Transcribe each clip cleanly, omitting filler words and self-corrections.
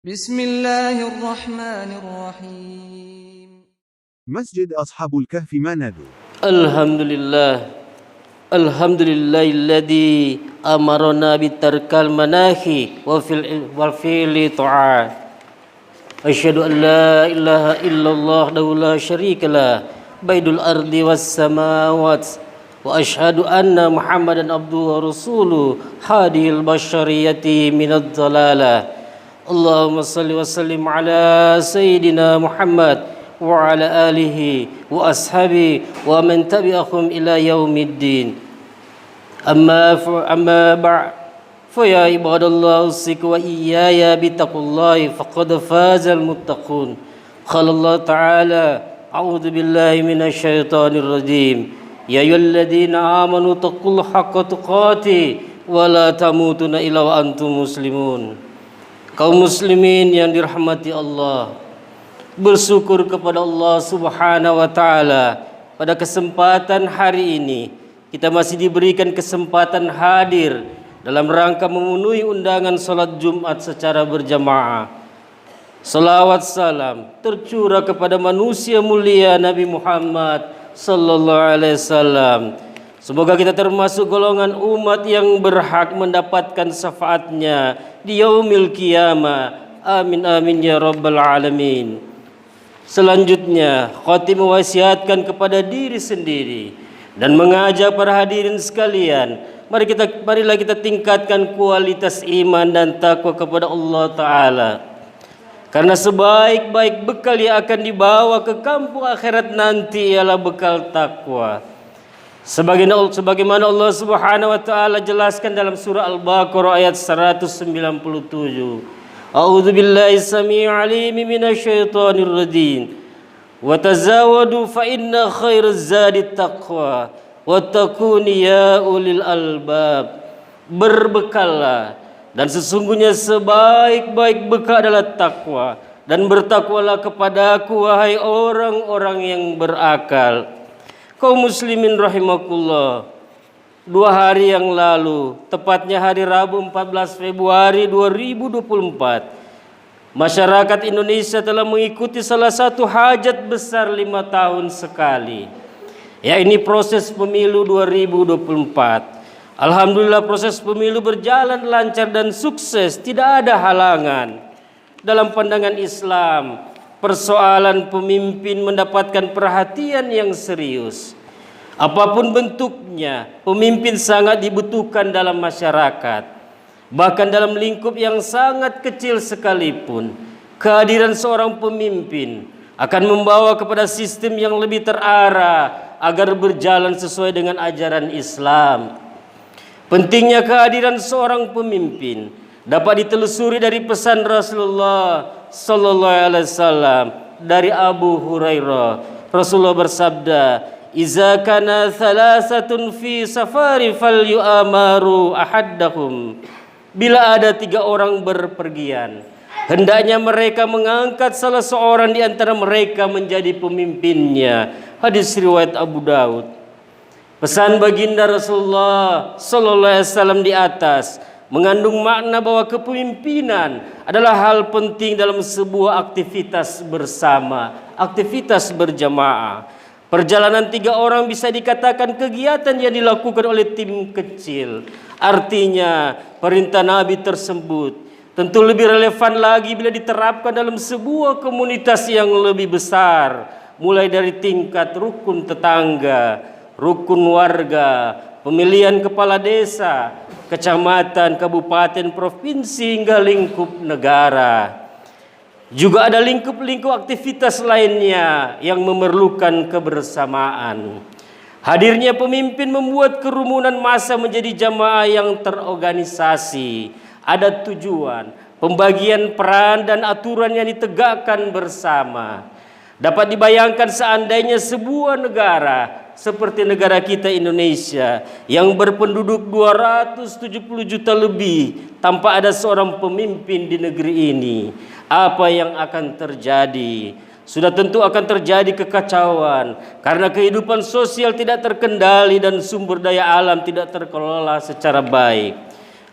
Bismillahirrahmanirrahim. مسجد أصحاب الكهف منادو. Alhamdulillahilladzi amarna bitarkal manahi wa fi'li ta'at. Asyhadu an la ilaha illallah la syarikalah baidul ardi was samawat wa asyhadu anna muhammadan abduhu wa rasuluh hadil basyariyati minadh dhalalah. Allahumma salli wa sallim ala sayyidina Muhammad wa ala alihi wa ashabi wa man tabi'ahum ila yaumiddin. Amma ba'd, fa ya ibadallah usiku wa iyaya bittaqullahi faqad fazal muttaqun. Qala Allah ta'ala, a'udzu billahi minasy syaithanir rajim. Ya ayyuhalladzina amanu taqullaha haqqa tuqatih wa la tamutunna illa wa antum muslimun. Kaum muslimin yang dirahmati Allah, bersyukur kepada Allah Subhanahu wa taala pada kesempatan hari ini kita masih diberikan kesempatan hadir dalam rangka memenuhi undangan salat Jumat secara berjamaah. Salawat salam tercurah kepada manusia mulia Nabi Muhammad sallallahu alaihi wasallam. Semoga kita termasuk golongan umat yang berhak mendapatkan syafaatnya di yaumil qiyamah. Amin amin ya rabbal alamin. Selanjutnya, khatib mewasiatkan kepada diri sendiri dan mengajak para hadirin sekalian, marilah kita tingkatkan kualitas iman dan takwa kepada Allah Ta'ala. Karena sebaik-baik bekal yang akan dibawa ke kampung akhirat nanti ialah bekal takwa. Sebagaimana Allah Subhanahu wa taala jelaskan dalam surah Al-Baqarah ayat 197. A'udzu billahi samii'il 'aliim minasyaitonir rajim. Wa tazawwadu fa inna khairaz zadi taqwa wattaquni ya ulil albab. Berbekallah, dan sesungguhnya sebaik-baik bekal adalah takwa, dan bertakwalah kepadaku wahai orang-orang yang berakal. Kaum muslimin rahimakumullah, 2 hari yang lalu, tepatnya hari Rabu 14 Februari 2024, masyarakat Indonesia telah mengikuti salah satu hajat besar 5 tahun sekali, yakni proses pemilu 2024. Alhamdulillah proses pemilu berjalan lancar dan sukses, tidak ada halangan. Dalam pandangan Islam, persoalan pemimpin mendapatkan perhatian yang serius. Apapun bentuknya, pemimpin sangat dibutuhkan dalam masyarakat. Bahkan dalam lingkup yang sangat kecil sekalipun, kehadiran seorang pemimpin akan membawa kepada sistem yang lebih terarah agar berjalan sesuai dengan ajaran Islam. Pentingnya kehadiran seorang pemimpin dapat ditelusuri dari pesan Rasulullah sallallahu alaihi wasallam dari Abu Hurairah. Rasulullah bersabda, "Iza kana thalathatun fi safari falyu'amaru ahadahum." Bila ada 3 orang berpergian, hendaknya mereka mengangkat salah seorang di antara mereka menjadi pemimpinnya. Hadis riwayat Abu Daud. Pesan baginda Rasulullah sallallahu alaihi wasallam di atas mengandung makna bahwa kepemimpinan adalah hal penting dalam sebuah aktivitas bersama, aktivitas berjamaah. Perjalanan 3 orang bisa dikatakan kegiatan yang dilakukan oleh tim kecil. Artinya perintah Nabi tersebut tentu lebih relevan lagi bila diterapkan dalam sebuah komunitas yang lebih besar, mulai dari tingkat rukun tetangga, rukun warga, pemilihan kepala desa, kecamatan, kabupaten, provinsi, hingga lingkup negara. Juga ada lingkup-lingkup aktivitas lainnya yang memerlukan kebersamaan. Hadirnya pemimpin membuat kerumunan massa menjadi jamaah yang terorganisasi. Ada tujuan, pembagian peran dan aturan yang ditegakkan bersama. Dapat dibayangkan seandainya sebuah negara seperti negara kita Indonesia yang berpenduduk 270 juta lebih tanpa ada seorang pemimpin di negeri ini, apa yang akan terjadi? Sudah tentu akan terjadi kekacauan karena kehidupan sosial tidak terkendali dan sumber daya alam tidak terkelola secara baik.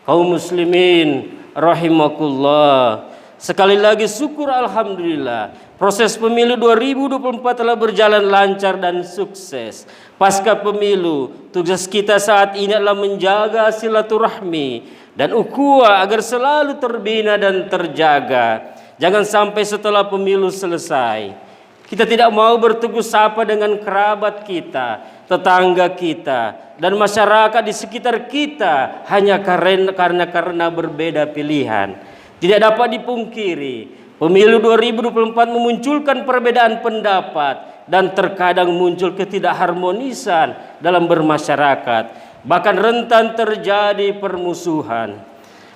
Kaum muslimin rahimakumullah, Sekali lagi syukur alhamdulillah. Proses pemilu 2024 telah berjalan lancar dan sukses. Pasca pemilu, tugas kita saat ini adalah menjaga silaturahmi dan ukhuwah agar selalu terbina dan terjaga. Jangan sampai setelah pemilu selesai kita tidak mau bertegur sapa dengan kerabat kita, tetangga kita, dan masyarakat di sekitar kita hanya karena berbeda pilihan. Tidak dapat dipungkiri, pemilu 2024 memunculkan perbedaan pendapat dan terkadang muncul ketidakharmonisan dalam bermasyarakat, bahkan rentan terjadi permusuhan.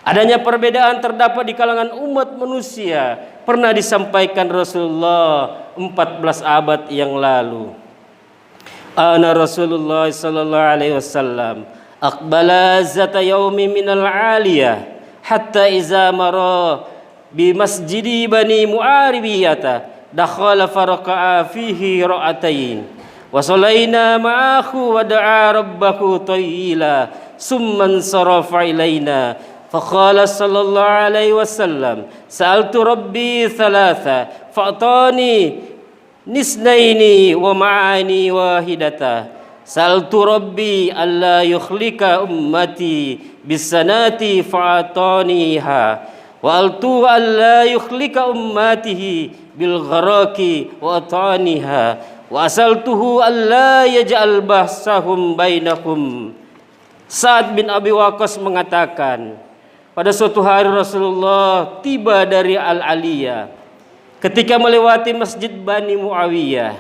Adanya perbedaan terdapat di kalangan umat manusia pernah disampaikan Rasulullah 14 abad yang lalu. Ana Rasulullah sallallahu alaihi wasallam aqbala zata yaumi minal aliyah hatta iza mara bi masjidi bani mu'aribiyata dakhala faraqa'a fihi ra'atain wa salaina ma'ahu wa da'a rabbahu tayyila summan sarafa ilaina faqala sallallahu alaihi wasallam sa'altu rabbi thalatha fa'tani nisnaini wa ma'ani wahidata sa'altu rabbi alla yukhlika ummati bisanati fa'ataniha wa altu alla yukhlika ummatihi bil gharaki wa ataniha wa asaltuhu alla yaj'al bahsahum bainakum. Sa'ad bin Abi Waqqas mengatakan, pada suatu hari Rasulullah tiba dari Al-Aliyah. Ketika melewati masjid Bani Muawiyah,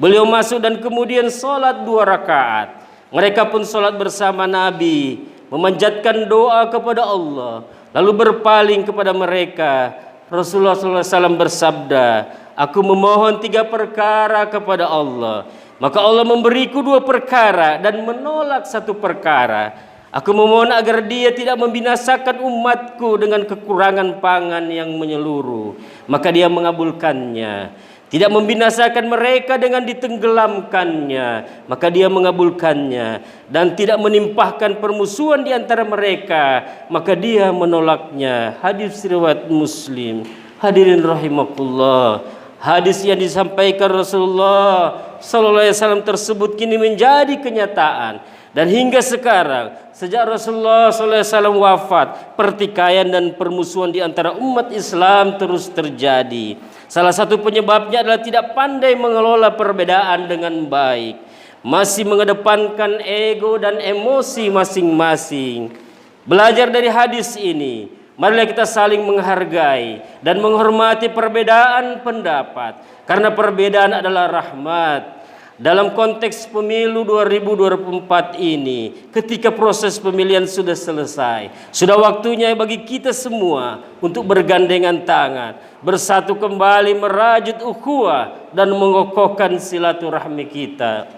beliau masuk dan kemudian sholat 2 rakaat. Mereka pun sholat bersama Nabi, memanjatkan doa kepada Allah, lalu berpaling kepada mereka. Rasulullah SAW bersabda, aku memohon 3 perkara kepada Allah, maka Allah memberiku 2 perkara dan menolak 1 perkara. Aku memohon agar dia tidak membinasakan umatku dengan kekurangan pangan yang menyeluruh, maka dia mengabulkannya. Tidak membinasakan mereka dengan ditenggelamkannya, maka dia mengabulkannya. Dan tidak menimpahkan permusuhan di antara mereka, maka dia menolaknya. Hadis riwayat Muslim. Hadirin rahimakumullah, hadis yang disampaikan Rasulullah sallallahu alaihi wasallam tersebut kini menjadi kenyataan. Dan hingga sekarang, sejak Rasulullah SAW wafat, pertikaian dan permusuhan di antara umat Islam terus terjadi. Salah satu penyebabnya adalah tidak pandai mengelola perbedaan dengan baik, masih mengedepankan ego dan emosi masing-masing. Belajar dari hadis ini, marilah kita saling menghargai dan menghormati perbedaan pendapat, karena perbedaan adalah rahmat. Dalam konteks pemilu 2024 ini, ketika proses pemilihan sudah selesai, sudah waktunya bagi kita semua untuk bergandengan tangan, bersatu kembali merajut ukhuwah dan mengokohkan silaturahmi kita.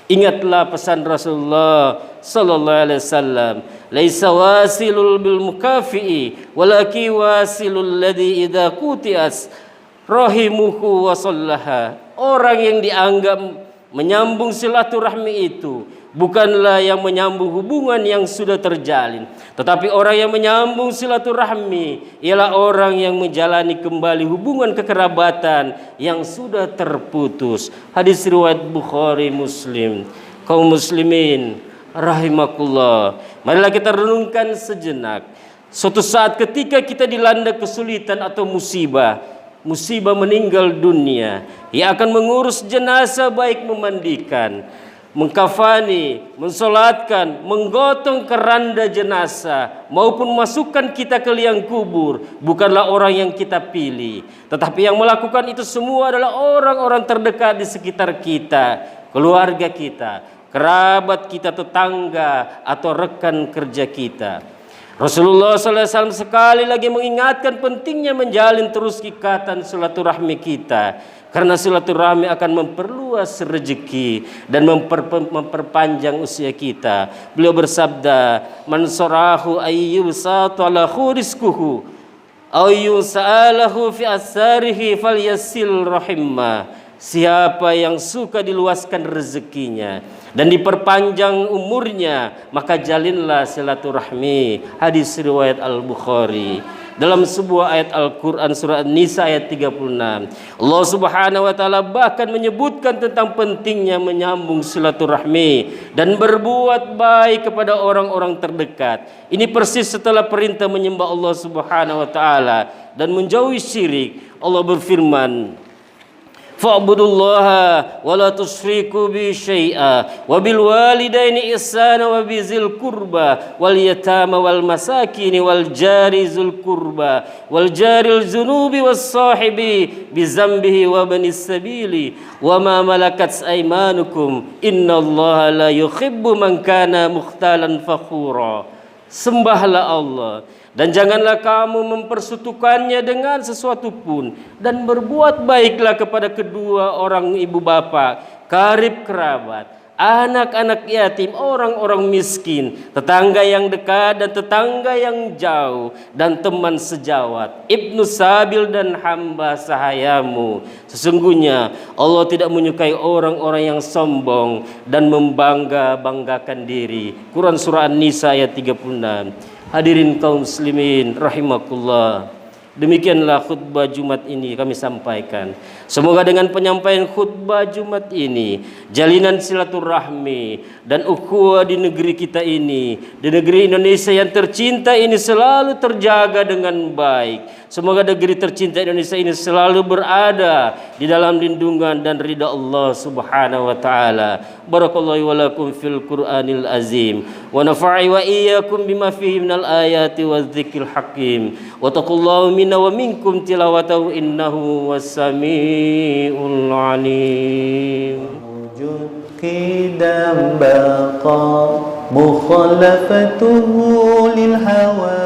Ingatlah pesan Rasulullah sallallahu alaihi wasallam, laisa wasilul bil mukafi'i walaki wasilul ladzi idza quti'as rahimuhu wa sallaha. Orang yang dianggap menyambung silaturahmi itu bukanlah yang menyambung hubungan yang sudah terjalin, tetapi orang yang menyambung silaturahmi ialah orang yang menjalani kembali hubungan kekerabatan yang sudah terputus. Hadis riwayat Bukhari Muslim. Kaum muslimin rahimakumullah, marilah kita renungkan sejenak. Suatu saat ketika kita dilanda kesulitan atau musibah meninggal dunia, ia akan mengurus jenazah, baik memandikan, mengkafani, mensolatkan, menggotong keranda jenazah, maupun masukkan kita ke liang kubur, bukanlah orang yang kita pilih, tetapi yang melakukan itu semua adalah orang-orang terdekat di sekitar kita, keluarga kita, kerabat kita, tetangga, atau rekan kerja kita. Rasulullah SAW sekali lagi mengingatkan pentingnya menjalin terus ikatan silaturahmi kita, karena silaturahmi akan memperluas rezeki dan memperpanjang usia kita. Beliau bersabda, man sarahu ayyusatu ala rizquhu aw yus'alahu fi asarihi falyasil rahimah. Siapa yang suka diluaskan rezekinya dan diperpanjang umurnya, maka jalinlah silaturahmi. Hadis riwayat Al-Bukhari. dalam sebuah ayat Al-Quran surah An-Nisa ayat 36. Allah Subhanahu wa ta'ala bahkan menyebutkan tentang pentingnya menyambung silaturahmi dan berbuat baik kepada orang-orang terdekat. Ini persis setelah perintah menyembah Allah Subhanahu wa ta'ala dan menjauhi syirik. Allah berfirman, fa'budullaha wa la tusyriku bi syai'a wa bil walidaini ihsana wa bizil qurba wal yatama wal masakin wal jari zul qurba wal jaril junubi was sahibi bi zambihi wa banis sabili wa ma malakat aymanukum innallaha la yuhibbu man kana mukhtalan fakhura. Sembahlah Allah dan janganlah kamu mempersekutukannya dengan sesuatu pun, dan berbuat baiklah kepada kedua orang ibu bapa, karib kerabat, anak-anak yatim, orang-orang miskin, tetangga yang dekat dan tetangga yang jauh, dan teman sejawat, ibnu sabil dan hamba sahayamu. Sesungguhnya Allah tidak menyukai orang-orang yang sombong dan membangga-banggakan diri. Quran surah An-Nisa ayat 36. Hadirin kaum muslimin rahimakumullah, demikianlah khutbah Jumat ini kami sampaikan. Semoga dengan penyampaian khutbah Jumat ini, jalinan silaturahmi dan ukhuwah di negeri kita ini, di negeri Indonesia yang tercinta ini selalu terjaga dengan baik. Semoga negeri tercinta Indonesia ini selalu berada di dalam lindungan dan ridha Allah Subhanahu wa taala. Barakallahu wa lakum fil Qur'anil azim wa nafa'i wa iyyakum bima fihi minal ayati wadh-dhikril hakim. Wa taqullahu minna wa minkum tilawatahu innahu was-sami'ul 'alim. Wujud qidam baqa mukhalafatuhu lil hawa